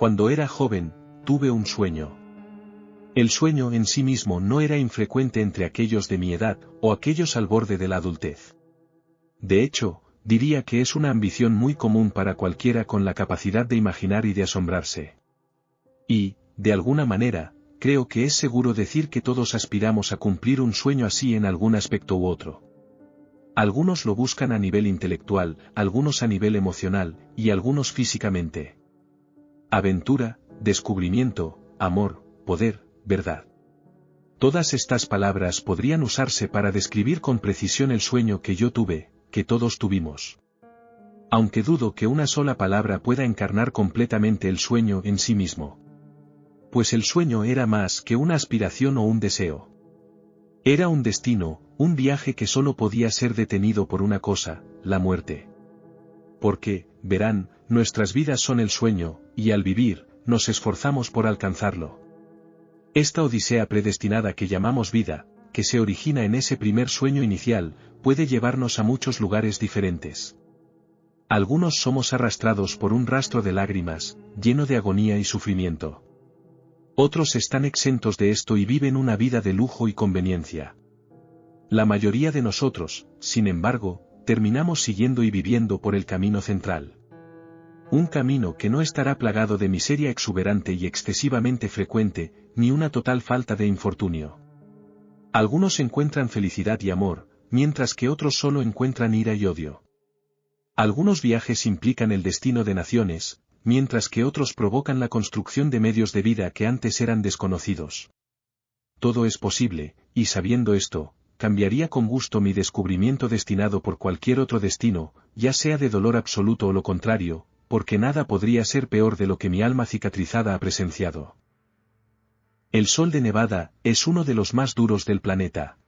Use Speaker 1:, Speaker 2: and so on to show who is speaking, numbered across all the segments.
Speaker 1: Cuando era joven, tuve un sueño. El sueño en sí mismo no era infrecuente entre aquellos de mi edad, o aquellos al borde de la adultez. De hecho, diría que es una ambición muy común para cualquiera con la capacidad de imaginar y de asombrarse. Y, de alguna manera, creo que es seguro decir que todos aspiramos a cumplir un sueño así en algún aspecto u otro. Algunos lo buscan a nivel intelectual, algunos a nivel emocional, y algunos físicamente. Aventura, descubrimiento, amor, poder, verdad. Todas estas palabras podrían usarse para describir con precisión el sueño que yo tuve, que todos tuvimos. Aunque dudo que una sola palabra pueda encarnar completamente el sueño en sí mismo. Pues el sueño era más que una aspiración o un deseo. Era un destino, un viaje que solo podía ser detenido por una cosa, la muerte. Porque, verán, nuestras vidas son el sueño, y al vivir, nos esforzamos por alcanzarlo. Esta odisea predestinada que llamamos vida, que se origina en ese primer sueño inicial, puede llevarnos a muchos lugares diferentes. Algunos somos arrastrados por un rastro de lágrimas, lleno de agonía y sufrimiento. Otros están exentos de esto y viven una vida de lujo y conveniencia. La mayoría de nosotros, sin embargo, terminamos siguiendo y viviendo por el camino central. Un camino que no estará plagado de miseria exuberante y excesivamente frecuente, ni una total falta de infortunio. Algunos encuentran felicidad y amor, mientras que otros solo encuentran ira y odio. Algunos viajes implican el destino de naciones, mientras que otros provocan la construcción de medios de vida que antes eran desconocidos. Todo es posible, y sabiendo esto, cambiaría con gusto mi descubrimiento destinado por cualquier otro destino, ya sea de dolor absoluto o lo contrario, porque nada podría ser peor de lo que mi alma cicatrizada ha presenciado. El sol de Nevada es uno de los más duros del planeta.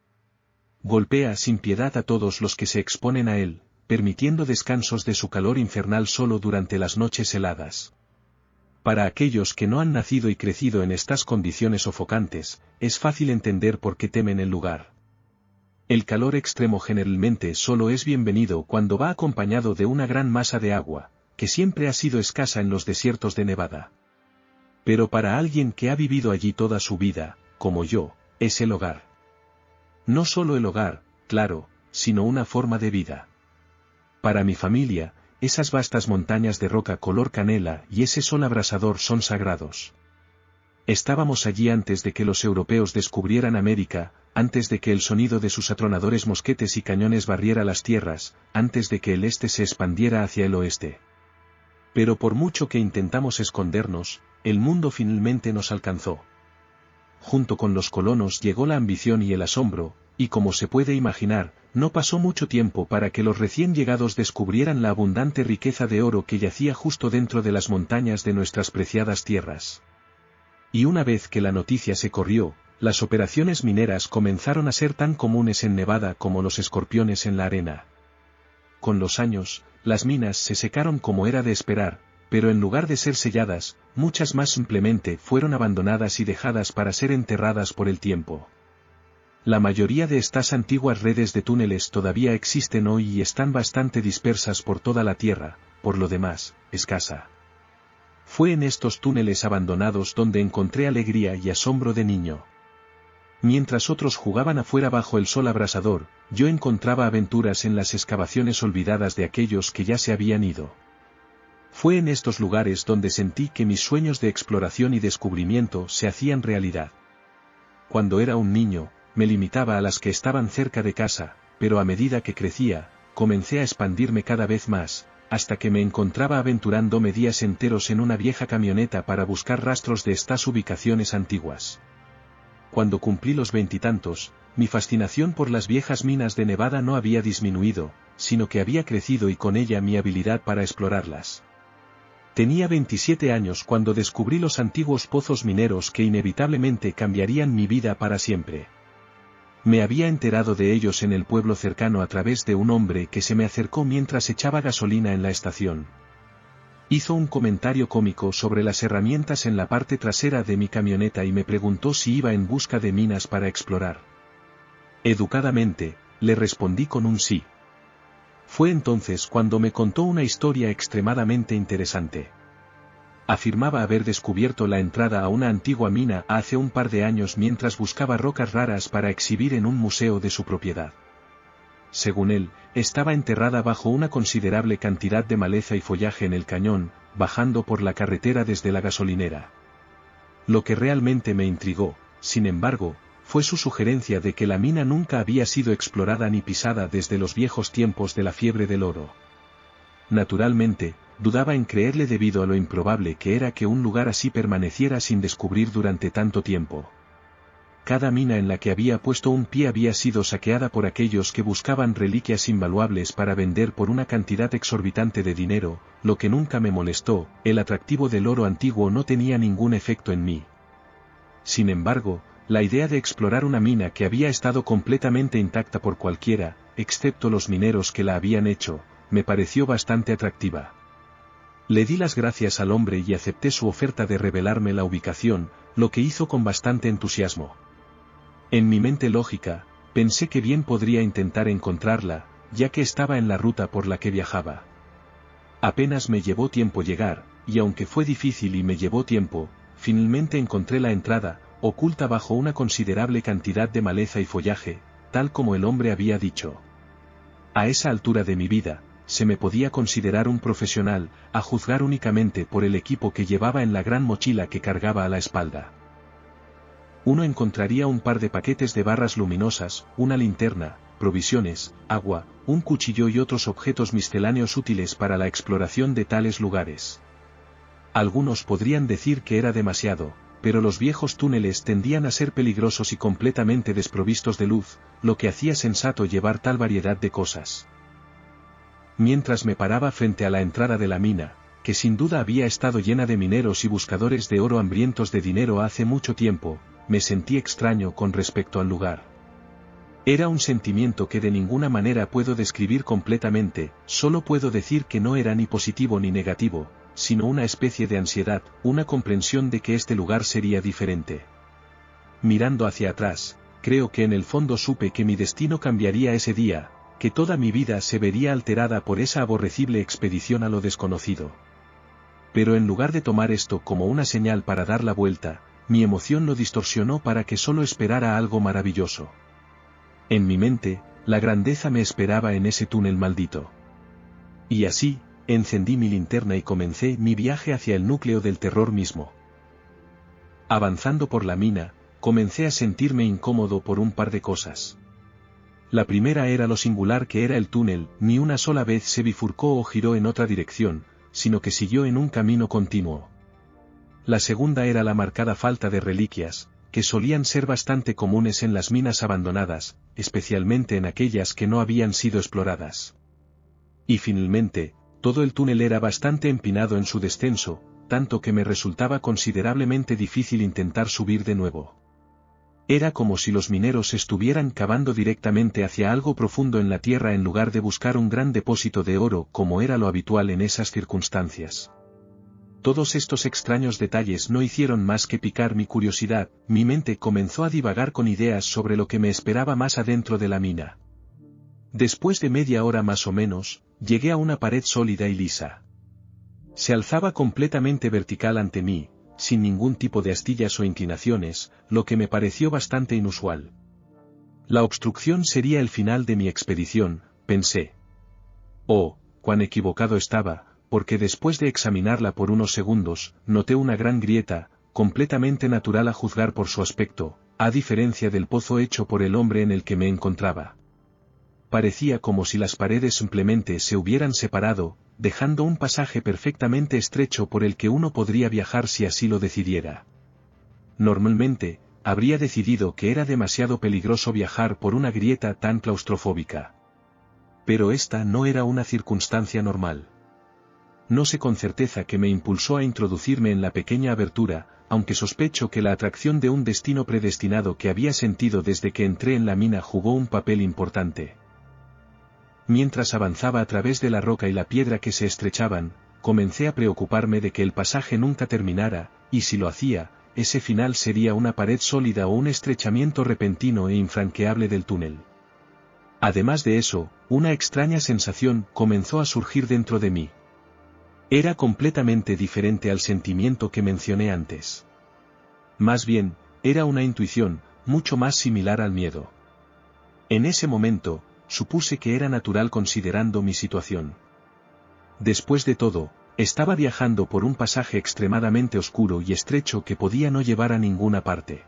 Speaker 1: Golpea sin piedad a todos los que se exponen a él, permitiendo descansos de su calor infernal solo durante las noches heladas. Para aquellos que no han nacido y crecido en estas condiciones sofocantes, es fácil entender por qué temen el lugar. El calor extremo generalmente solo es bienvenido cuando va acompañado de una gran masa de agua, que siempre ha sido escasa en los desiertos de Nevada. Pero para alguien que ha vivido allí toda su vida, como yo, es el hogar. No solo el hogar, claro, sino una forma de vida. Para mi familia, esas vastas montañas de roca color canela y ese sol abrasador son sagrados. Estábamos allí antes de que los europeos descubrieran América, antes de que el sonido de sus atronadores mosquetes y cañones barriera las tierras, antes de que el este se expandiera hacia el oeste. Pero por mucho que intentamos escondernos, el mundo finalmente nos alcanzó. Junto con los colonos llegó la ambición y el asombro, y como se puede imaginar, no pasó mucho tiempo para que los recién llegados descubrieran la abundante riqueza de oro que yacía justo dentro de las montañas de nuestras preciadas tierras. Y una vez que la noticia se corrió, las operaciones mineras comenzaron a ser tan comunes en Nevada como los escorpiones en la arena. Con los años, las minas se secaron como era de esperar, pero en lugar de ser selladas, muchas más simplemente fueron abandonadas y dejadas para ser enterradas por el tiempo. La mayoría de estas antiguas redes de túneles todavía existen hoy y están bastante dispersas por toda la tierra, por lo demás, escasa. Fue en estos túneles abandonados donde encontré alegría y asombro de niño. Mientras otros jugaban afuera bajo el sol abrasador, yo encontraba aventuras en las excavaciones olvidadas de aquellos que ya se habían ido. Fue en estos lugares donde sentí que mis sueños de exploración y descubrimiento se hacían realidad. Cuando era un niño, me limitaba a las que estaban cerca de casa, pero a medida que crecía, comencé a expandirme cada vez más, hasta que me encontraba aventurándome días enteros en una vieja camioneta para buscar rastros de estas ubicaciones antiguas. Cuando cumplí los 20 y tantos, mi fascinación por las viejas minas de Nevada no había disminuido, sino que había crecido y con ella mi habilidad para explorarlas. Tenía 27 años cuando descubrí los antiguos pozos mineros que inevitablemente cambiarían mi vida para siempre. Me había enterado de ellos en el pueblo cercano a través de un hombre que se me acercó mientras echaba gasolina en la estación. Hizo un comentario cómico sobre las herramientas en la parte trasera de mi camioneta y me preguntó si iba en busca de minas para explorar. Educadamente, le respondí con un sí. Fue entonces cuando me contó una historia extremadamente interesante. Afirmaba haber descubierto la entrada a una antigua mina hace un par de años mientras buscaba rocas raras para exhibir en un museo de su propiedad. Según él, estaba enterrada bajo una considerable cantidad de maleza y follaje en el cañón, bajando por la carretera desde la gasolinera. Lo que realmente me intrigó, sin embargo, fue su sugerencia de que la mina nunca había sido explorada ni pisada desde los viejos tiempos de la fiebre del oro. Naturalmente, dudaba en creerle debido a lo improbable que era que un lugar así permaneciera sin descubrir durante tanto tiempo. Cada mina en la que había puesto un pie había sido saqueada por aquellos que buscaban reliquias invaluables para vender por una cantidad exorbitante de dinero, lo que nunca me molestó, el atractivo del oro antiguo no tenía ningún efecto en mí. Sin embargo, la idea de explorar una mina que había estado completamente intacta por cualquiera, excepto los mineros que la habían hecho, me pareció bastante atractiva. Le di las gracias al hombre y acepté su oferta de revelarme la ubicación, lo que hizo con bastante entusiasmo. En mi mente lógica, pensé que bien podría intentar encontrarla, ya que estaba en la ruta por la que viajaba. Apenas me llevó tiempo llegar, y aunque fue difícil y me llevó tiempo, finalmente encontré la entrada, oculta bajo una considerable cantidad de maleza y follaje, tal como el hombre había dicho. A esa altura de mi vida, se me podía considerar un profesional, a juzgar únicamente por el equipo que llevaba en la gran mochila que cargaba a la espalda. Uno encontraría un par de paquetes de barras luminosas, una linterna, provisiones, agua, un cuchillo y otros objetos misceláneos útiles para la exploración de tales lugares. Algunos podrían decir que era demasiado, pero los viejos túneles tendían a ser peligrosos y completamente desprovistos de luz, lo que hacía sensato llevar tal variedad de cosas. Mientras me paraba frente a la entrada de la mina, que sin duda había estado llena de mineros y buscadores de oro hambrientos de dinero hace mucho tiempo, me sentí extraño con respecto al lugar. Era un sentimiento que de ninguna manera puedo describir completamente, solo puedo decir que no era ni positivo ni negativo, sino una especie de ansiedad, una comprensión de que este lugar sería diferente. Mirando hacia atrás, creo que en el fondo supe que mi destino cambiaría ese día, que toda mi vida se vería alterada por esa aborrecible expedición a lo desconocido. Pero en lugar de tomar esto como una señal para dar la vuelta, mi emoción lo distorsionó para que solo esperara algo maravilloso. En mi mente, la grandeza me esperaba en ese túnel maldito. Y así, encendí mi linterna y comencé mi viaje hacia el núcleo del terror mismo. Avanzando por la mina, comencé a sentirme incómodo por un par de cosas. La primera era lo singular que era el túnel, ni una sola vez se bifurcó o giró en otra dirección, sino que siguió en un camino continuo. La segunda era la marcada falta de reliquias, que solían ser bastante comunes en las minas abandonadas, especialmente en aquellas que no habían sido exploradas. Y finalmente, todo el túnel era bastante empinado en su descenso, tanto que me resultaba considerablemente difícil intentar subir de nuevo. Era como si los mineros estuvieran cavando directamente hacia algo profundo en la tierra en lugar de buscar un gran depósito de oro como era lo habitual en esas circunstancias. Todos estos extraños detalles no hicieron más que picar mi curiosidad, mi mente comenzó a divagar con ideas sobre lo que me esperaba más adentro de la mina. Después de media hora más o menos, llegué a una pared sólida y lisa. Se alzaba completamente vertical ante mí, sin ningún tipo de astillas o inclinaciones, lo que me pareció bastante inusual. La obstrucción sería el final de mi expedición, pensé. Oh, cuán equivocado estaba, porque después de examinarla por unos segundos, noté una gran grieta, completamente natural a juzgar por su aspecto, a diferencia del pozo hecho por el hombre en el que me encontraba. Parecía como si las paredes simplemente se hubieran separado, dejando un pasaje perfectamente estrecho por el que uno podría viajar si así lo decidiera. Normalmente, habría decidido que era demasiado peligroso viajar por una grieta tan claustrofóbica. Pero esta no era una circunstancia normal. No sé con certeza qué me impulsó a introducirme en la pequeña abertura, aunque sospecho que la atracción de un destino predestinado que había sentido desde que entré en la mina jugó un papel importante. Mientras avanzaba a través de la roca y la piedra que se estrechaban, comencé a preocuparme de que el pasaje nunca terminara, y si lo hacía, ese final sería una pared sólida o un estrechamiento repentino e infranqueable del túnel. Además de eso, una extraña sensación comenzó a surgir dentro de mí. Era completamente diferente al sentimiento que mencioné antes. Más bien, era una intuición, mucho más similar al miedo. En ese momento, supuse que era natural considerando mi situación. Después de todo, estaba viajando por un pasaje extremadamente oscuro y estrecho que podía no llevar a ninguna parte.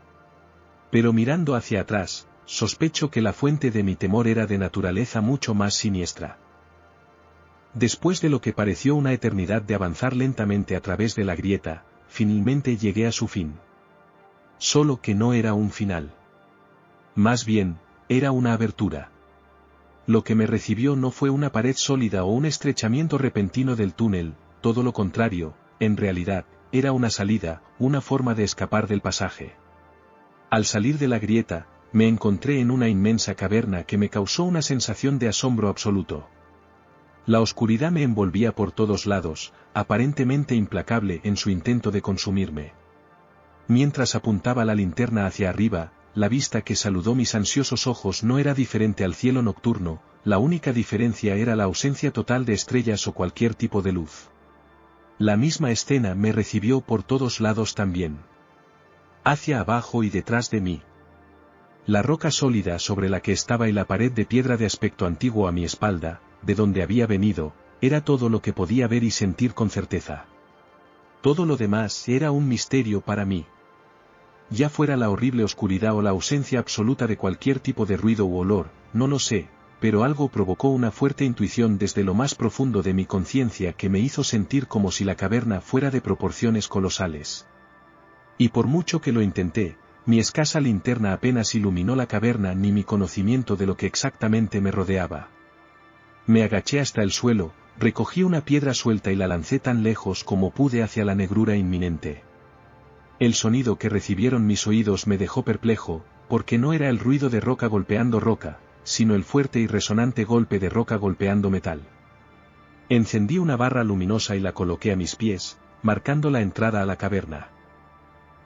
Speaker 1: Pero mirando hacia atrás, sospecho que la fuente de mi temor era de naturaleza mucho más siniestra. Después de lo que pareció una eternidad de avanzar lentamente a través de la grieta, finalmente llegué a su fin. Solo que no era un final. Más bien, era una abertura. Lo que me recibió no fue una pared sólida o un estrechamiento repentino del túnel, todo lo contrario, en realidad, era una salida, una forma de escapar del pasaje. Al salir de la grieta, me encontré en una inmensa caverna que me causó una sensación de asombro absoluto. La oscuridad me envolvía por todos lados, aparentemente implacable en su intento de consumirme. Mientras apuntaba la linterna hacia arriba, la vista que saludó mis ansiosos ojos no era diferente al cielo nocturno, la única diferencia era la ausencia total de estrellas o cualquier tipo de luz. La misma escena me recibió por todos lados también. Hacia abajo y detrás de mí. La roca sólida sobre la que estaba y la pared de piedra de aspecto antiguo a mi espalda, de donde había venido, era todo lo que podía ver y sentir con certeza. Todo lo demás era un misterio para mí. Ya fuera la horrible oscuridad o la ausencia absoluta de cualquier tipo de ruido u olor, no lo sé, pero algo provocó una fuerte intuición desde lo más profundo de mi conciencia que me hizo sentir como si la caverna fuera de proporciones colosales. Y por mucho que lo intenté, mi escasa linterna apenas iluminó la caverna ni mi conocimiento de lo que exactamente me rodeaba. Me agaché hasta el suelo, recogí una piedra suelta y la lancé tan lejos como pude hacia la negrura inminente. El sonido que recibieron mis oídos me dejó perplejo, porque no era el ruido de roca golpeando roca, sino el fuerte y resonante golpe de roca golpeando metal. Encendí una barra luminosa y la coloqué a mis pies, marcando la entrada a la caverna.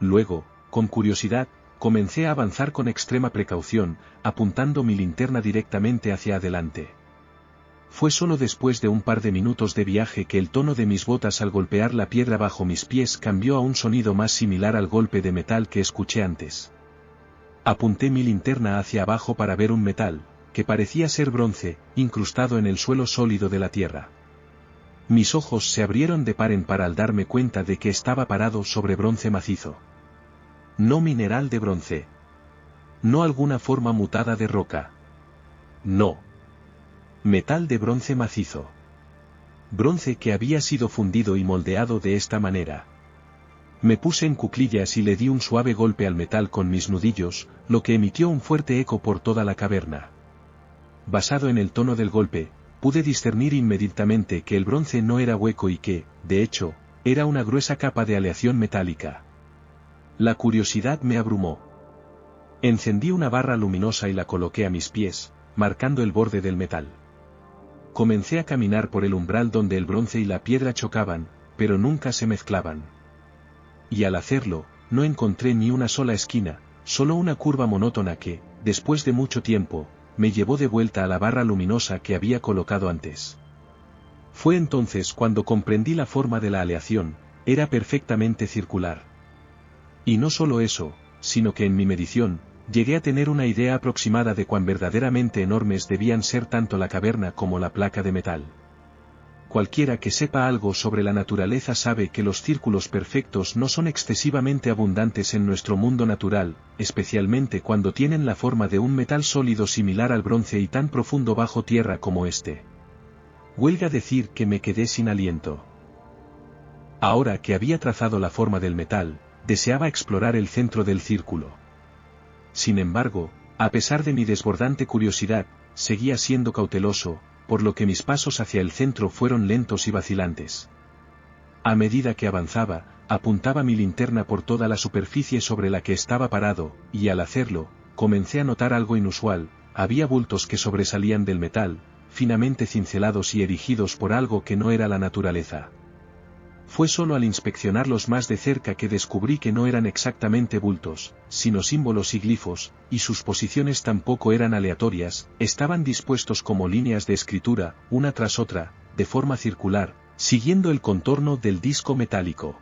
Speaker 1: Luego, con curiosidad, comencé a avanzar con extrema precaución, apuntando mi linterna directamente hacia adelante. Fue solo después de un par de minutos de viaje que el tono de mis botas al golpear la piedra bajo mis pies cambió a un sonido más similar al golpe de metal que escuché antes. Apunté mi linterna hacia abajo para ver un metal, que parecía ser bronce, incrustado en el suelo sólido de la tierra. Mis ojos se abrieron de par en par al darme cuenta de que estaba parado sobre bronce macizo. No mineral de bronce. No alguna forma mutada de roca. No. Metal de bronce macizo. Bronce que había sido fundido y moldeado de esta manera. Me puse en cuclillas y le di un suave golpe al metal con mis nudillos, lo que emitió un fuerte eco por toda la caverna. Basado en el tono del golpe, pude discernir inmediatamente que el bronce no era hueco y que, de hecho, era una gruesa capa de aleación metálica. La curiosidad me abrumó. Encendí una barra luminosa y la coloqué a mis pies, marcando el borde del metal. Comencé a caminar por el umbral donde el bronce y la piedra chocaban, pero nunca se mezclaban. Y al hacerlo, no encontré ni una sola esquina, solo una curva monótona que, después de mucho tiempo, me llevó de vuelta a la barra luminosa que había colocado antes. Fue entonces cuando comprendí la forma de la aleación, era perfectamente circular. Y no solo eso, sino que en mi medición, llegué a tener una idea aproximada de cuán verdaderamente enormes debían ser tanto la caverna como la placa de metal. Cualquiera que sepa algo sobre la naturaleza sabe que los círculos perfectos no son excesivamente abundantes en nuestro mundo natural, especialmente cuando tienen la forma de un metal sólido similar al bronce y tan profundo bajo tierra como este. Huelga decir que me quedé sin aliento. Ahora que había trazado la forma del metal, deseaba explorar el centro del círculo. Sin embargo, a pesar de mi desbordante curiosidad, seguía siendo cauteloso, por lo que mis pasos hacia el centro fueron lentos y vacilantes. A medida que avanzaba, apuntaba mi linterna por toda la superficie sobre la que estaba parado, y al hacerlo, comencé a notar algo inusual, había bultos que sobresalían del metal, finamente cincelados y erigidos por algo que no era la naturaleza. Fue solo al inspeccionarlos más de cerca que descubrí que no eran exactamente bultos, sino símbolos y glifos, y sus posiciones tampoco eran aleatorias, estaban dispuestos como líneas de escritura, una tras otra, de forma circular, siguiendo el contorno del disco metálico.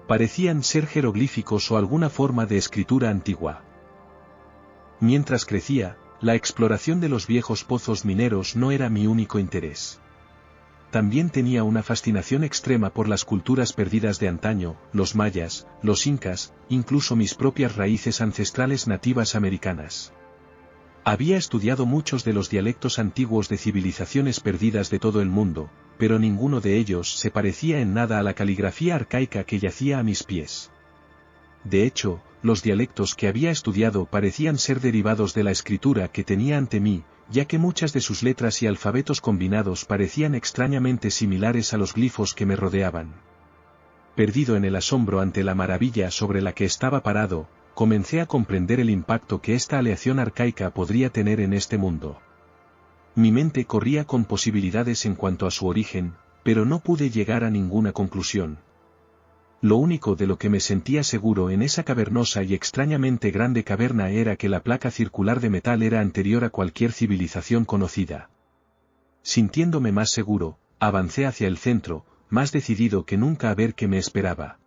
Speaker 1: Parecían ser jeroglíficos o alguna forma de escritura antigua. Mientras crecía, la exploración de los viejos pozos mineros no era mi único interés. También tenía una fascinación extrema por las culturas perdidas de antaño, los mayas, los incas, incluso mis propias raíces ancestrales nativas americanas. Había estudiado muchos de los dialectos antiguos de civilizaciones perdidas de todo el mundo, pero ninguno de ellos se parecía en nada a la caligrafía arcaica que yacía a mis pies. De hecho, los dialectos que había estudiado parecían ser derivados de la escritura que tenía ante mí, ya que muchas de sus letras y alfabetos combinados parecían extrañamente similares a los glifos que me rodeaban. Perdido en el asombro ante la maravilla sobre la que estaba parado, comencé a comprender el impacto que esta aleación arcaica podría tener en este mundo. Mi mente corría con posibilidades en cuanto a su origen, pero no pude llegar a ninguna conclusión. Lo único de lo que me sentía seguro en esa cavernosa y extrañamente grande caverna era que la placa circular de metal era anterior a cualquier civilización conocida. Sintiéndome más seguro, avancé hacia el centro, más decidido que nunca a ver qué me esperaba.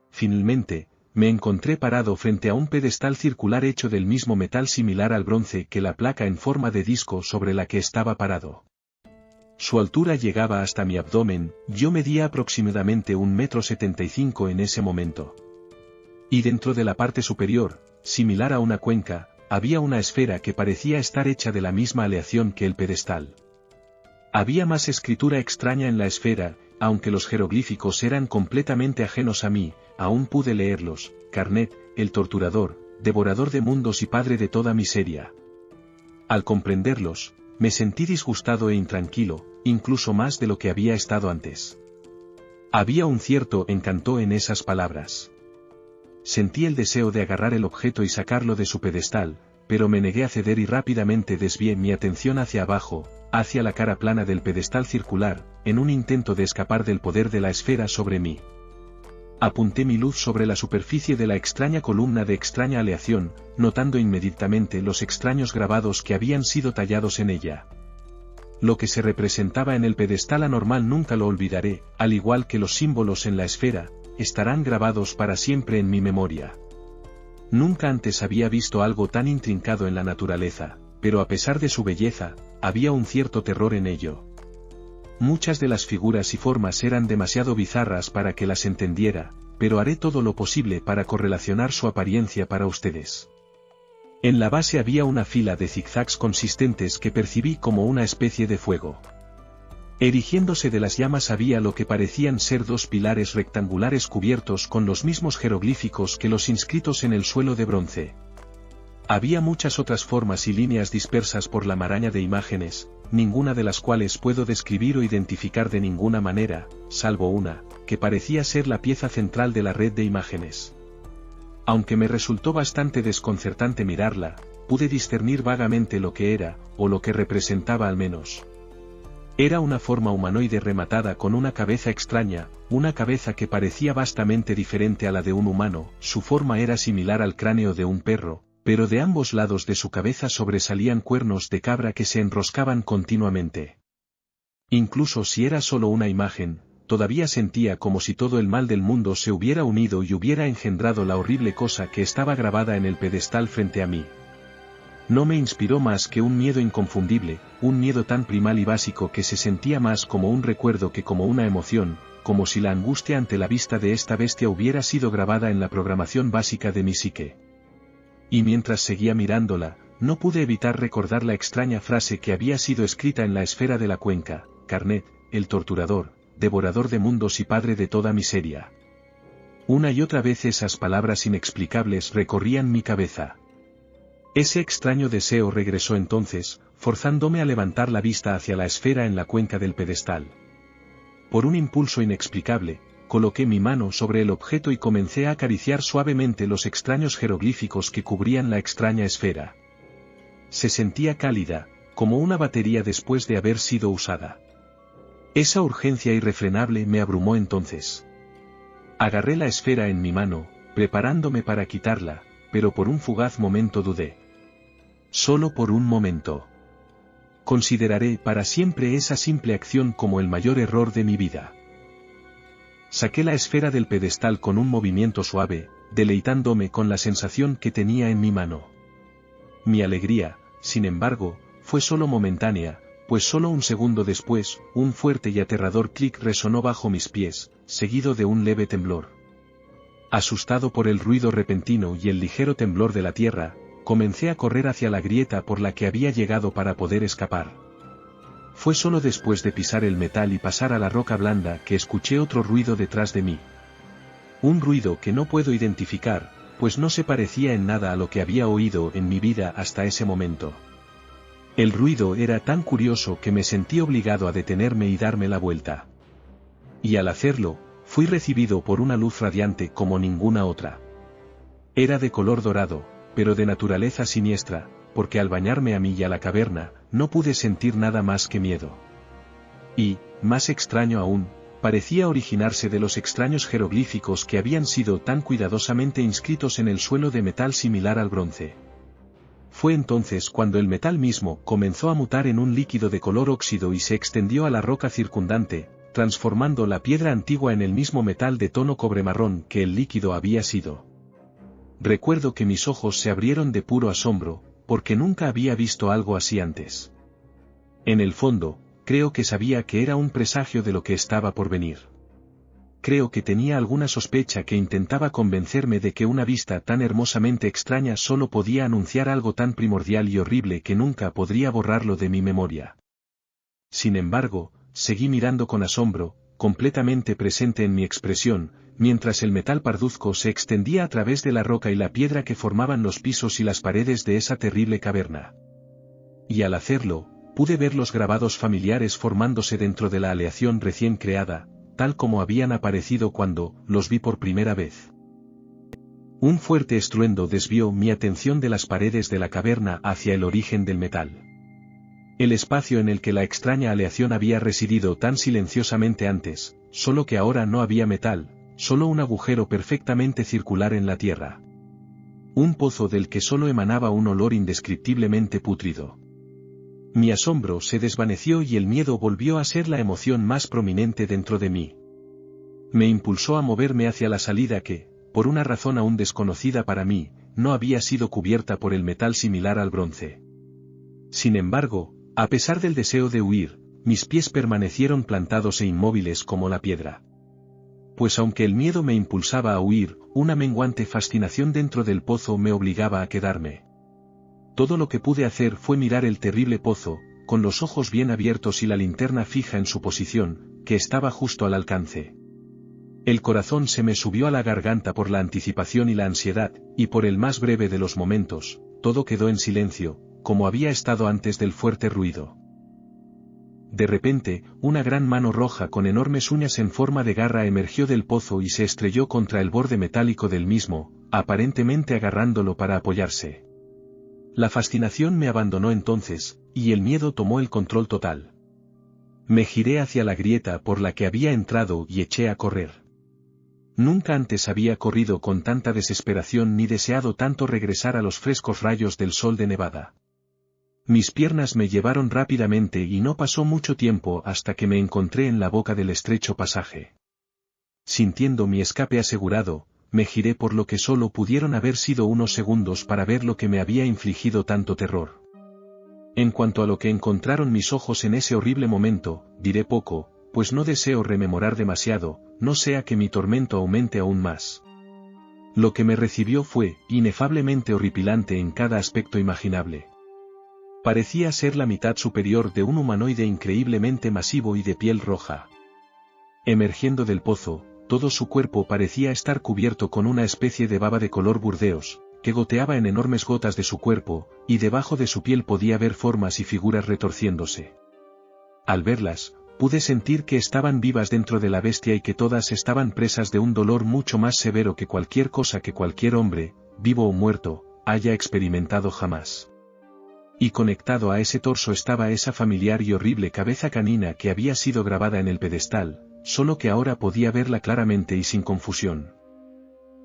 Speaker 1: Finalmente, me encontré parado frente a un pedestal circular hecho del mismo metal similar al bronce que la placa en forma de disco sobre la que estaba parado. Su altura llegaba hasta mi abdomen, yo medía aproximadamente 1,75 m en ese momento. Y dentro de la parte superior, similar a una cuenca, había una esfera que parecía estar hecha de la misma aleación que el pedestal. Había más escritura extraña en la esfera, aunque los jeroglíficos eran completamente ajenos a mí, aún pude leerlos: Carnet, el torturador, devorador de mundos y padre de toda miseria. Al comprenderlos, me sentí disgustado e intranquilo, incluso más de lo que había estado antes. Había un cierto encanto en esas palabras. Sentí el deseo de agarrar el objeto y sacarlo de su pedestal, pero me negué a ceder y rápidamente desvié mi atención hacia abajo, hacia la cara plana del pedestal circular, en un intento de escapar del poder de la esfera sobre mí. Apunté mi luz sobre la superficie de la extraña columna de extraña aleación, notando inmediatamente los extraños grabados que habían sido tallados en ella. Lo que se representaba en el pedestal anormal nunca lo olvidaré, al igual que los símbolos en la esfera, estarán grabados para siempre en mi memoria. Nunca antes había visto algo tan intrincado en la naturaleza, pero a pesar de su belleza, había un cierto terror en ello. Muchas de las figuras y formas eran demasiado bizarras para que las entendiera, pero haré todo lo posible para correlacionar su apariencia para ustedes. En la base había una fila de zigzags consistentes que percibí como una especie de fuego. Erigiéndose de las llamas había lo que parecían ser dos pilares rectangulares cubiertos con los mismos jeroglíficos que los inscritos en el suelo de bronce. Había muchas otras formas y líneas dispersas por la maraña de imágenes, ninguna de las cuales puedo describir o identificar de ninguna manera, salvo una, que parecía ser la pieza central de la red de imágenes. Aunque me resultó bastante desconcertante mirarla, pude discernir vagamente lo que era, o lo que representaba al menos. Era una forma humanoide rematada con una cabeza extraña, una cabeza que parecía vastamente diferente a la de un humano. Su forma era similar al cráneo de un perro, pero de ambos lados de su cabeza sobresalían cuernos de cabra que se enroscaban continuamente. Incluso si era solo una imagen, todavía sentía como si todo el mal del mundo se hubiera unido y hubiera engendrado la horrible cosa que estaba grabada en el pedestal frente a mí. No me inspiró más que un miedo inconfundible, un miedo tan primal y básico que se sentía más como un recuerdo que como una emoción, como si la angustia ante la vista de esta bestia hubiera sido grabada en la programación básica de mi psique. Y mientras seguía mirándola, no pude evitar recordar la extraña frase que había sido escrita en la esfera de la cuenca: Carnet, el torturador, devorador de mundos y padre de toda miseria. Una y otra vez esas palabras inexplicables recorrían mi cabeza. Ese extraño deseo regresó entonces, forzándome a levantar la vista hacia la esfera en la cuenca del pedestal. Por un impulso inexplicable, coloqué mi mano sobre el objeto y comencé a acariciar suavemente los extraños jeroglíficos que cubrían la extraña esfera. Se sentía cálida, como una batería después de haber sido usada. Esa urgencia irrefrenable me abrumó entonces. Agarré la esfera en mi mano, preparándome para quitarla, pero por un fugaz momento dudé. Solo por un momento. Consideraré para siempre esa simple acción como el mayor error de mi vida. Saqué la esfera del pedestal con un movimiento suave, deleitándome con la sensación que tenía en mi mano. Mi alegría, sin embargo, fue solo momentánea, pues solo un segundo después, un fuerte y aterrador clic resonó bajo mis pies, seguido de un leve temblor. Asustado por el ruido repentino y el ligero temblor de la tierra, comencé a correr hacia la grieta por la que había llegado para poder escapar. Fue solo después de pisar el metal y pasar a la roca blanda que escuché otro ruido detrás de mí. Un ruido que no puedo identificar, pues no se parecía en nada a lo que había oído en mi vida hasta ese momento. El ruido era tan curioso que me sentí obligado a detenerme y darme la vuelta. Y al hacerlo, fui recibido por una luz radiante como ninguna otra. Era de color dorado, pero de naturaleza siniestra, porque al bañarme a mí y a la caverna, no pude sentir nada más que miedo. Y, más extraño aún, parecía originarse de los extraños jeroglíficos que habían sido tan cuidadosamente inscritos en el suelo de metal similar al bronce. Fue entonces cuando el metal mismo comenzó a mutar en un líquido de color óxido y se extendió a la roca circundante, transformando la piedra antigua en el mismo metal de tono cobremarrón que el líquido había sido. Recuerdo que mis ojos se abrieron de puro asombro, porque nunca había visto algo así antes. En el fondo, creo que sabía que era un presagio de lo que estaba por venir. Creo que tenía alguna sospecha que intentaba convencerme de que una vista tan hermosamente extraña solo podía anunciar algo tan primordial y horrible que nunca podría borrarlo de mi memoria. Sin embargo, seguí mirando con asombro, completamente presente en mi expresión, mientras el metal parduzco se extendía a través de la roca y la piedra que formaban los pisos y las paredes de esa terrible caverna. Y al hacerlo, pude ver los grabados familiares formándose dentro de la aleación recién creada, tal como habían aparecido cuando los vi por primera vez. Un fuerte estruendo desvió mi atención de las paredes de la caverna hacia el origen del metal. El espacio en el que la extraña aleación había residido tan silenciosamente antes, solo que ahora no había metal, solo un agujero perfectamente circular en la tierra. Un pozo del que solo emanaba un olor indescriptiblemente pútrido. Mi asombro se desvaneció y el miedo volvió a ser la emoción más prominente dentro de mí. Me impulsó a moverme hacia la salida que, por una razón aún desconocida para mí, no había sido cubierta por el metal similar al bronce. Sin embargo, a pesar del deseo de huir, mis pies permanecieron plantados e inmóviles como la piedra. Pues aunque el miedo me impulsaba a huir, una menguante fascinación dentro del pozo me obligaba a quedarme. Todo lo que pude hacer fue mirar el terrible pozo, con los ojos bien abiertos y la linterna fija en su posición, que estaba justo al alcance. El corazón se me subió a la garganta por la anticipación y la ansiedad, y por el más breve de los momentos, todo quedó en silencio, como había estado antes del fuerte ruido. De repente, una gran mano roja con enormes uñas en forma de garra emergió del pozo y se estrelló contra el borde metálico del mismo, aparentemente agarrándolo para apoyarse. La fascinación me abandonó entonces, y el miedo tomó el control total. Me giré hacia la grieta por la que había entrado y eché a correr. Nunca antes había corrido con tanta desesperación ni deseado tanto regresar a los frescos rayos del sol de Nevada. Mis piernas me llevaron rápidamente y no pasó mucho tiempo hasta que me encontré en la boca del estrecho pasaje. Sintiendo mi escape asegurado, me giré por lo que solo pudieron haber sido unos segundos para ver lo que me había infligido tanto terror. En cuanto a lo que encontraron mis ojos en ese horrible momento, diré poco, pues no deseo rememorar demasiado, no sea que mi tormento aumente aún más. Lo que me recibió fue, inefablemente horripilante en cada aspecto imaginable. Parecía ser la mitad superior de un humanoide increíblemente masivo y de piel roja. Emergiendo del pozo, todo su cuerpo parecía estar cubierto con una especie de baba de color burdeos, que goteaba en enormes gotas de su cuerpo, y debajo de su piel podía ver formas y figuras retorciéndose. Al verlas, pude sentir que estaban vivas dentro de la bestia y que todas estaban presas de un dolor mucho más severo que cualquier cosa que cualquier hombre, vivo o muerto, haya experimentado jamás. Y conectado a ese torso estaba esa familiar y horrible cabeza canina que había sido grabada en el pedestal, solo que ahora podía verla claramente y sin confusión.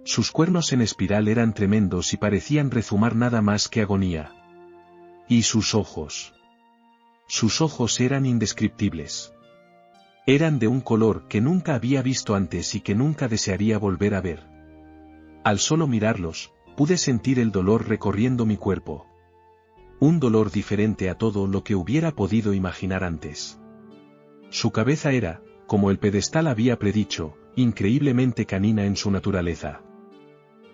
Speaker 1: Sus cuernos en espiral eran tremendos y parecían rezumar nada más que agonía. Y sus ojos. Sus ojos eran indescriptibles. Eran de un color que nunca había visto antes y que nunca desearía volver a ver. Al solo mirarlos, pude sentir el dolor recorriendo mi cuerpo. Un dolor diferente a todo lo que hubiera podido imaginar antes. Su cabeza era, como el pedestal había predicho, increíblemente canina en su naturaleza.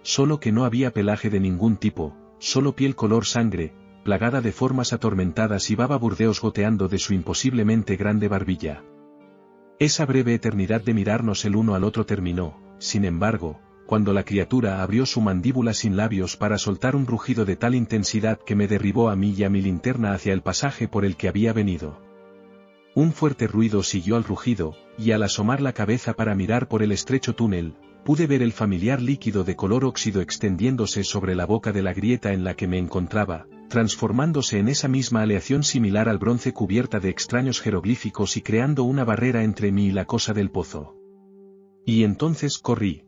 Speaker 1: Solo que no había pelaje de ningún tipo, solo piel color sangre, plagada de formas atormentadas y baba burdeos goteando de su imposiblemente grande barbilla. Esa breve eternidad de mirarnos el uno al otro terminó, sin embargo, cuando la criatura abrió su mandíbula sin labios para soltar un rugido de tal intensidad que me derribó a mí y a mi linterna hacia el pasaje por el que había venido. Un fuerte ruido siguió al rugido, y al asomar la cabeza para mirar por el estrecho túnel, pude ver el familiar líquido de color óxido extendiéndose sobre la boca de la grieta en la que me encontraba, transformándose en esa misma aleación similar al bronce cubierta de extraños jeroglíficos y creando una barrera entre mí y la cosa del pozo. Y entonces corrí.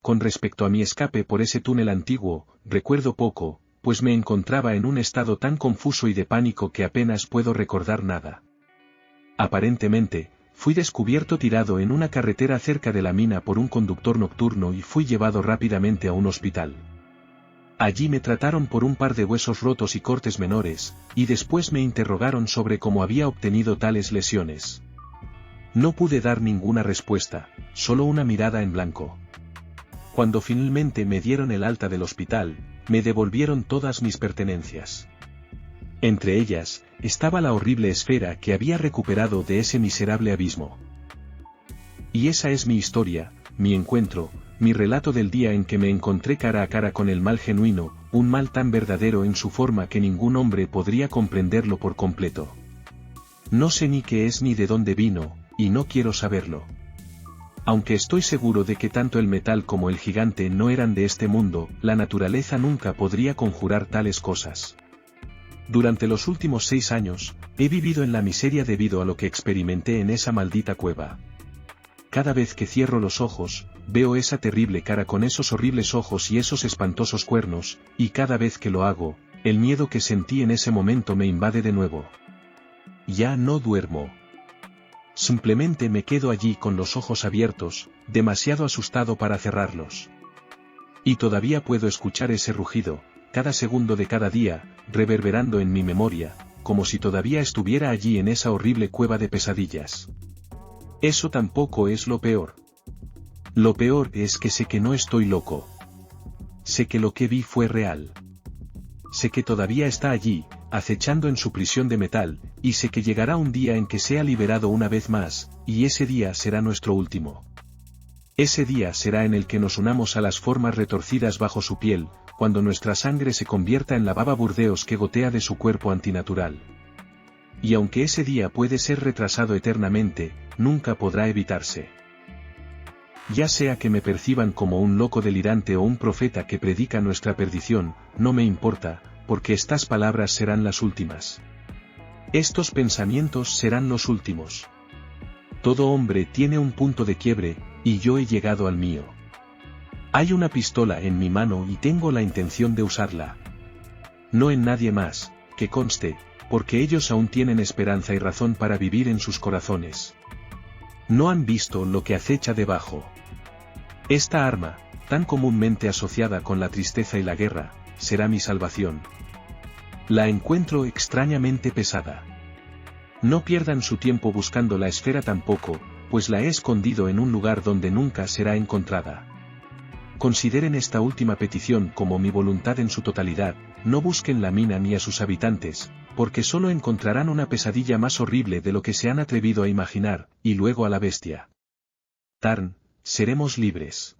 Speaker 1: Con respecto a mi escape por ese túnel antiguo, recuerdo poco, pues me encontraba en un estado tan confuso y de pánico que apenas puedo recordar nada. Aparentemente, fui descubierto tirado en una carretera cerca de la mina por un conductor nocturno y fui llevado rápidamente a un hospital. Allí me trataron por un par de huesos rotos y cortes menores, y después me interrogaron sobre cómo había obtenido tales lesiones. No pude dar ninguna respuesta, solo una mirada en blanco. Cuando finalmente me dieron el alta del hospital, me devolvieron todas mis pertenencias. Entre ellas, estaba la horrible esfera que había recuperado de ese miserable abismo. Y esa es mi historia, mi encuentro, mi relato del día en que me encontré cara a cara con el mal genuino, un mal tan verdadero en su forma que ningún hombre podría comprenderlo por completo. No sé ni qué es ni de dónde vino, y no quiero saberlo. Aunque estoy seguro de que tanto el metal como el gigante no eran de este mundo, la naturaleza nunca podría conjurar tales cosas. Durante los últimos 6 años, he vivido en la miseria debido a lo que experimenté en esa maldita cueva. Cada vez que cierro los ojos, veo esa terrible cara con esos horribles ojos y esos espantosos cuernos, y cada vez que lo hago, el miedo que sentí en ese momento me invade de nuevo. Ya no duermo. Simplemente me quedo allí con los ojos abiertos, demasiado asustado para cerrarlos. Y todavía puedo escuchar ese rugido, cada segundo de cada día, reverberando en mi memoria, como si todavía estuviera allí en esa horrible cueva de pesadillas. Eso tampoco es lo peor. Lo peor es que sé que no estoy loco. Sé que lo que vi fue real. Sé que todavía está allí, acechando en su prisión de metal, y sé que llegará un día en que sea liberado una vez más, y ese día será nuestro último. Ese día será en el que nos unamos a las formas retorcidas bajo su piel, cuando nuestra sangre se convierta en la baba burdeos que gotea de su cuerpo antinatural. Y aunque ese día puede ser retrasado eternamente, nunca podrá evitarse. Ya sea que me perciban como un loco delirante o un profeta que predica nuestra perdición, no me importa, porque estas palabras serán las últimas. Estos pensamientos serán los últimos. Todo hombre tiene un punto de quiebre, y yo he llegado al mío. Hay una pistola en mi mano y tengo la intención de usarla. No en nadie más, que conste, porque ellos aún tienen esperanza y razón para vivir en sus corazones. No han visto lo que acecha debajo. Esta arma, tan comúnmente asociada con la tristeza y la guerra, será mi salvación. La encuentro extrañamente pesada. No pierdan su tiempo buscando la esfera tampoco, pues la he escondido en un lugar donde nunca será encontrada. Consideren esta última petición como mi voluntad en su totalidad, no busquen la mina ni a sus habitantes, porque solo encontrarán una pesadilla más horrible de lo que se han atrevido a imaginar, y luego a la bestia. Tarn, seremos libres.